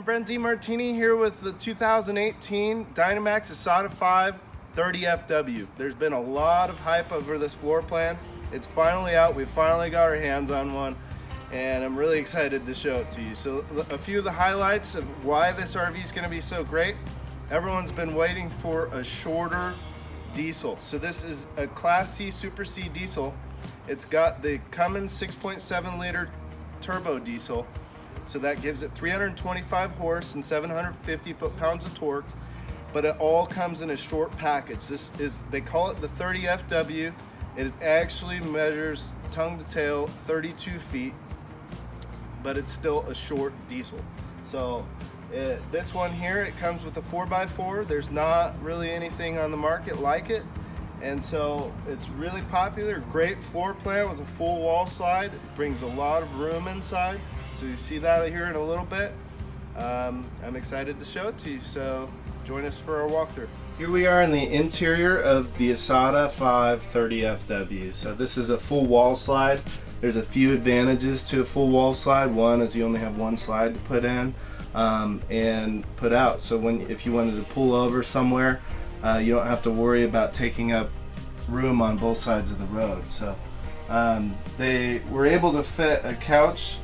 I'm Brent DeMartini here with the 2018 Dynamax Isata 5 30FW. There's been a lot of hype over this floor plan. It's finally out. We finally got our hands on one, and I'm really excited to show it to you. So a few of the highlights of why this RV is going to be so great. Everyone's been waiting for a shorter diesel. So this is a Class C Super C diesel. It's got the Cummins 6.7 liter turbo diesel. So that gives it 325 horse and 750 foot-pounds of torque, but it all comes in a short package. They call it the 30FW. It actually measures tongue to tail 32 feet, but it's still a short diesel. So this one here, it comes with a 4x4. There's not really anything on the market like it. And so it's really popular, great floor plan with a full wall slide. It brings a lot of room inside. So you see that here in a little bit. I'm excited to show it to you, so join us for our walkthrough. Here we are in the interior of the Isata 5 30FW. So this is a full wall slide. There's a few advantages to a full wall slide. One is you only have one slide to put in and put out. So if you wanted to pull over somewhere, you don't have to worry about taking up room on both sides of the road. So they were able to fit a couch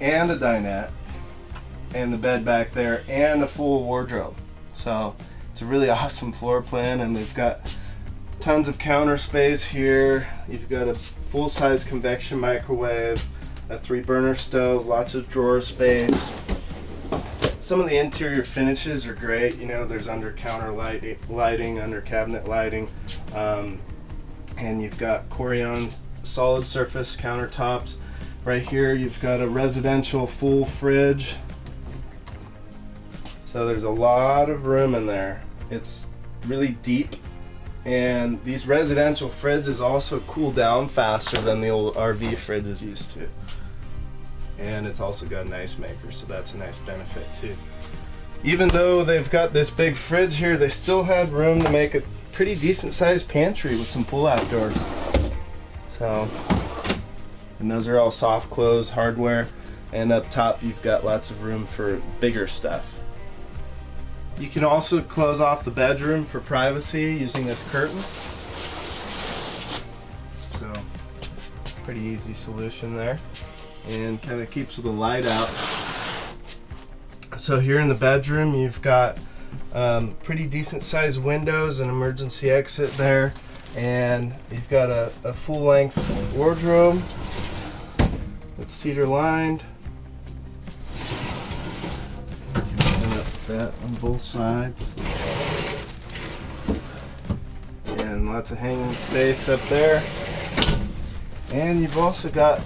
and a dinette and the bed back there and a full wardrobe. So it's a really awesome floor plan, and they've got tons of counter space here. You've got a full-size convection microwave, a 3-burner stove, lots of drawer space. Some of the interior finishes are great. You know, there's under counter lighting, under cabinet lighting, and you've got Corian solid surface countertops. Right here you've got a residential full fridge. So there's a lot of room in there. It's really deep, and these residential fridges also cool down faster than the old RV fridges used to. And it's also got an ice maker, so that's a nice benefit too. Even though they've got this big fridge here, they still had room to make a pretty decent sized pantry with some pull-out doors. So, and those are all soft close hardware, and up top you've got lots of room for bigger stuff. You can also close off the bedroom for privacy using this curtain. So, pretty easy solution there, and kind of keeps the light out. So here in the bedroom you've got pretty decent sized windows, an emergency exit there, and you've got a full-length wardrobe. It's cedar lined. You can open up that on both sides. And lots of hanging space up there. And you've also got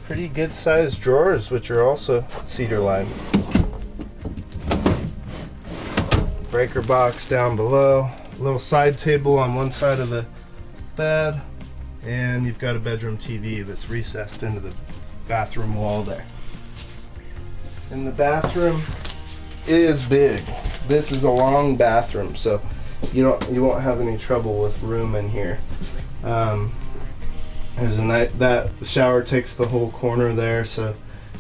pretty good sized drawers, which are also cedar lined. Breaker box down below. A little side table on one side of the bed. And you've got a bedroom TV that's recessed into the bathroom wall there. And the bathroom is big. This is a long bathroom, so you won't have any trouble with room in here. There's that shower takes the whole corner there, so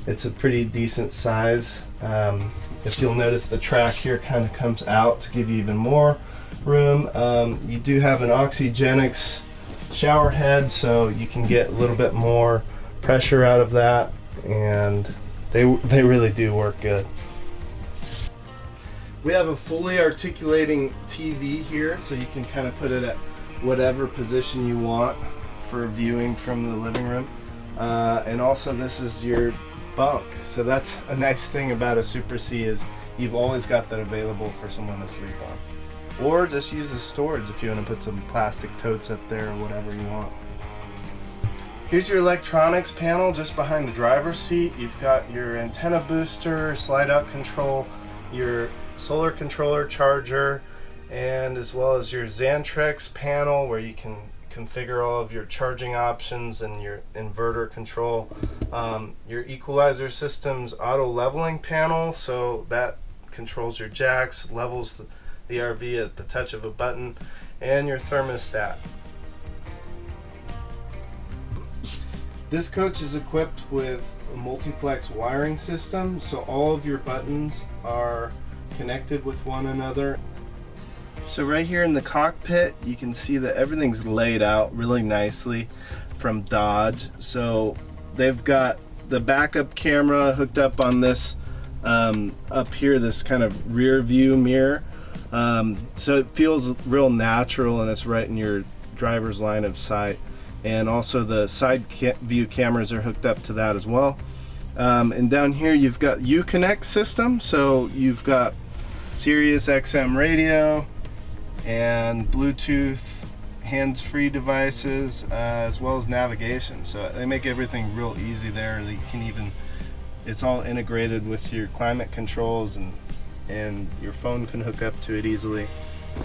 it's a pretty decent size. If you'll notice, the track here kind of comes out to give you even more room. You do have an Oxygenics shower head, so you can get a little bit more pressure out of that, and they really do work good. We have a fully articulating TV here, so you can kind of put it at whatever position you want for viewing from the living room. And also this is your bunk, so that's a nice thing about a Super C, is you've always got that available for someone to sleep on. Or just use as storage if you want to put some plastic totes up there or whatever you want. Here's your electronics panel just behind the driver's seat. You've got your antenna booster, slide out control, your solar controller charger, and as well as your Xantrex panel where you can configure all of your charging options and your inverter control. Your equalizer system's auto leveling panel, so that controls your jacks, levels the RV at the touch of a button, and your thermostat. This coach is equipped with a multiplex wiring system, so all of your buttons are connected with one another. So right here in the cockpit, you can see that everything's laid out really nicely from Dodge. So they've got the backup camera hooked up on this up here, this kind of rear view mirror. So it feels real natural and it's right in your driver's line of sight. And also the side view cameras are hooked up to that as well. And down here you've got Uconnect system, so you've got Sirius XM radio and Bluetooth hands-free devices, as well as navigation. So they make everything real easy there. You can even, it's all integrated with your climate controls, and your phone can hook up to it easily.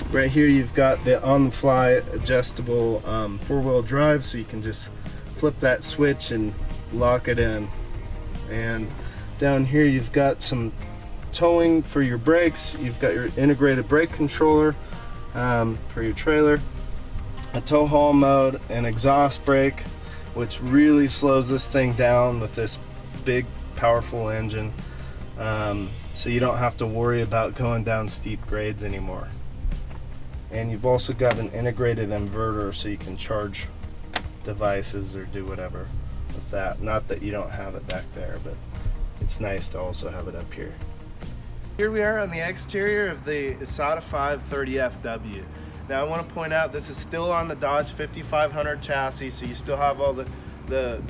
Right here you've got the on-the-fly adjustable four-wheel drive, so you can just flip that switch and lock it in. And down here you've got some towing for your brakes. You've got your integrated brake controller for your trailer, a tow haul mode, an exhaust brake, which really slows this thing down with this big powerful engine, so you don't have to worry about going down steep grades anymore. And you've also got an integrated inverter, so you can charge devices or do whatever with that. Not that you don't have it back there, but it's nice to also have it up here. Here we are on the exterior of the Isata 530FW. Now I want to point out this is still on the Dodge 5500 chassis, so you still have all the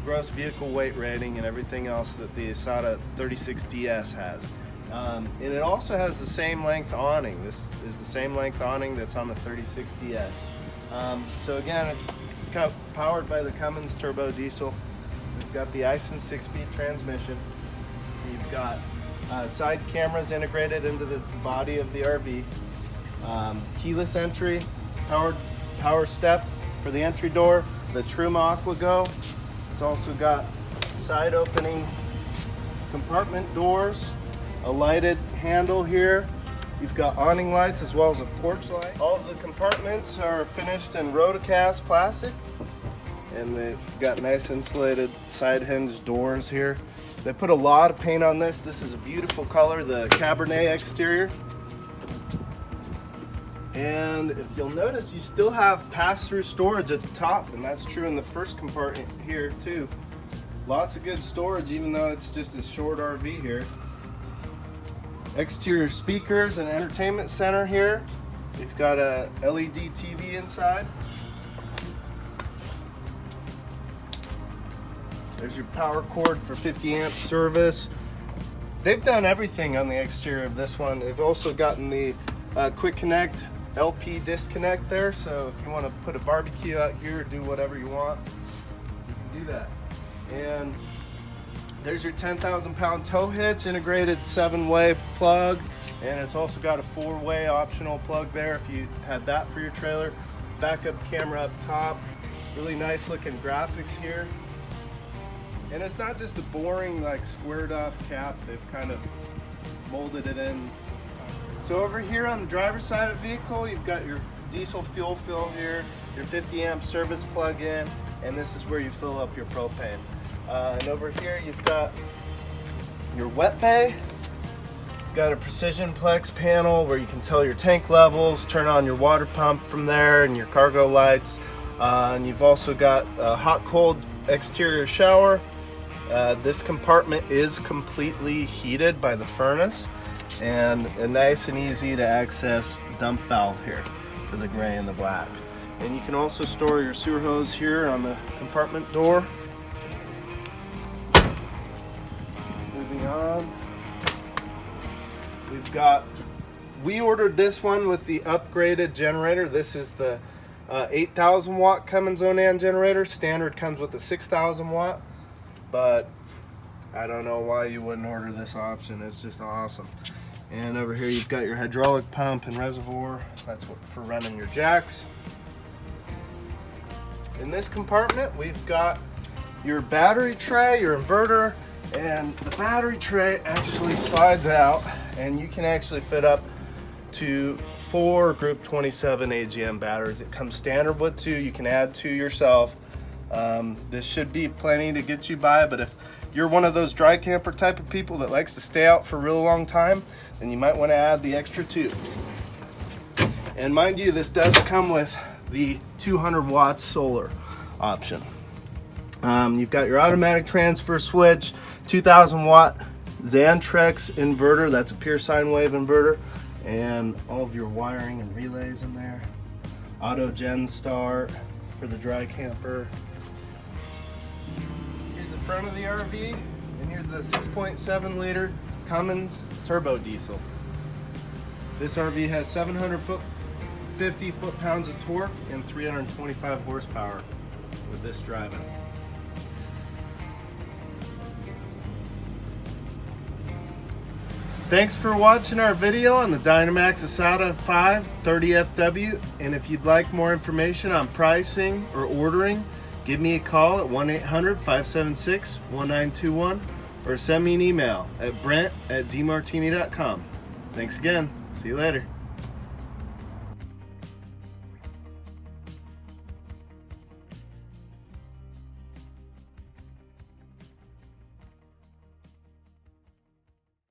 gross vehicle weight rating and everything else that the Isata 36DS has. And it also has the same length awning. This is the same length awning that's on the 36DS. So again, it's powered by the Cummins turbo diesel. We've got the Isata 6-speed transmission. You've got side cameras integrated into the body of the RV. Keyless entry, power step for the entry door, the Trim Aqua Go. It's also got side opening compartment doors, a lighted handle here. You've got awning lights as well as a porch light. All of the compartments are finished in Rotocast plastic, and they've got nice insulated side hinge doors here. They put a lot of paint on this. This is a beautiful color, the Cabernet exterior. And if you'll notice, you still have pass-through storage at the top, and that's true in the first compartment here too. Lots of good storage, even though it's just a short RV here. Exterior speakers and entertainment center here. We've got a LED TV inside. There's your power cord for 50 amp service. They've done everything on the exterior of this one. They've also gotten the quick connect LP disconnect there, so if you want to put a barbecue out here or do whatever you want, you can do that. And there's your 10,000 pound tow hitch, integrated 7-way plug, and it's also got a 4-way optional plug there if you had that for your trailer. Backup camera up top, really nice looking graphics here. And it's not just a boring like squared off cap, they've kind of molded it in. So over here on the driver's side of the vehicle, you've got your diesel fuel fill here, your 50 amp service plug-in, and this is where you fill up your propane. And over here you've got your wet bay. You've got a precision plex panel where you can tell your tank levels, turn on your water pump from there, and your cargo lights. And you've also got a hot-cold exterior shower. This compartment is completely heated by the furnace, and a nice and easy to access dump valve here for the gray and the black. And you can also store your sewer hose here on the compartment door. Moving on, we ordered this one with the upgraded generator. This is the 8,000 watt Cummins Onan generator. Standard comes with the 6,000 watt, but I don't know why you wouldn't order this option. It's just awesome. And over here you've got your hydraulic pump and reservoir. That's for running your jacks. In this compartment we've got your battery tray, your inverter, and the battery tray actually slides out, and you can actually fit up to 4 Group 27 AGM batteries. It comes standard with 2. You can add 2 yourself, This should be plenty to get you by, but if you're one of those dry camper type of people that likes to stay out for a real long time, then you might want to add the extra 2. And mind you, this does come with the 200 watts solar option. You've got your automatic transfer switch, 2000 watt Xantrex inverter, that's a pure sine wave inverter, and all of your wiring and relays in there. Auto gen start for the dry camper. Here's the front of the RV, and here's the 6.7 liter Cummins turbo diesel. This RV has 750 foot-pounds of torque and 325 horsepower with this driving. Thanks for watching our video on the Dynamax Isata 5 30FW, and if you'd like more information on pricing or ordering, give me a call at 1-800-576-1921 or send me an email at brent@demartini.com. Thanks again. See you later.